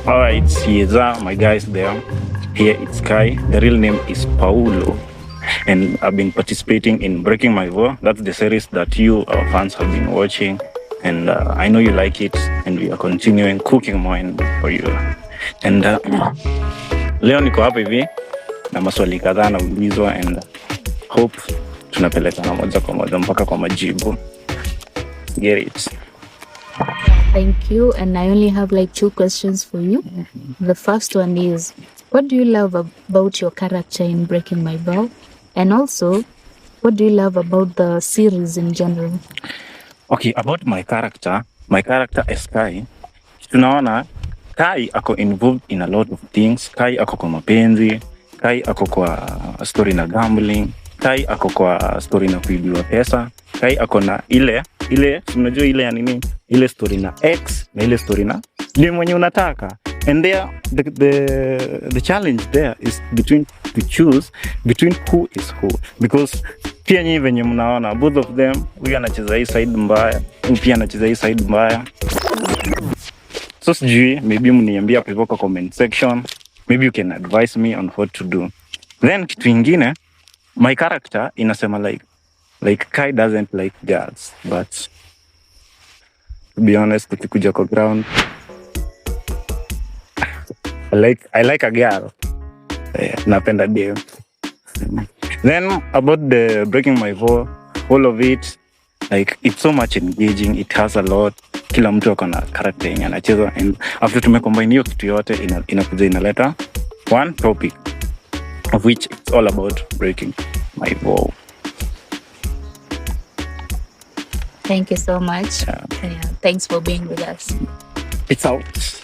Alright, here's my guys there. Here it's Kai. The real name is Paulo. And I've been participating in Breaking My Vow. That's the series that you, our fans, have been watching. And I know you like it. And we are continuing cooking more for you. And leo niko hapa hivi na maswali kadhaa naulizwa and hope tunapelekana moja kwa moja mpaka kwa majibu. Get it. Thank you. And I only have like 2 questions for you. The first one is, what do you love about your character in Breaking My Vow? And also, what do you love about the series in general? Okay, about my character is Kai. Tunaona Kai ako involved in a lot of things. Kai ako kwa mapenzi, Kai ako kwa story na gambling, Kai ako kwa story na kuibiwa pesa, Kai ako na ile unajua ile ya nini, ile story na X na ile story na ndio mwenye unataka. And there the challenge there is to choose between who is who, because pia nyinyi venye mnaona both of them, huyu anacheza hii side mbaya, huyu pia anacheza hii side mbaya. So sijui, maybe mniambia hapo kwa comment section, maybe you can advise me on what to do. Then kitu ingine, my character inasema like Kai doesn't like girls, but to be honest, tukikuja kwa ground, I like a girl. Napenda dem. Then about the Breaking My Vow, all of it, like it's so much engaging, it has a lot. Kila mtu ako na character yenye anacheza, and after tumecombine hiyo kitu yote inakuja inaleta one topic of which it's all about breaking my vow. Thank you so much. Yeah. Thanks for being with us. It's out.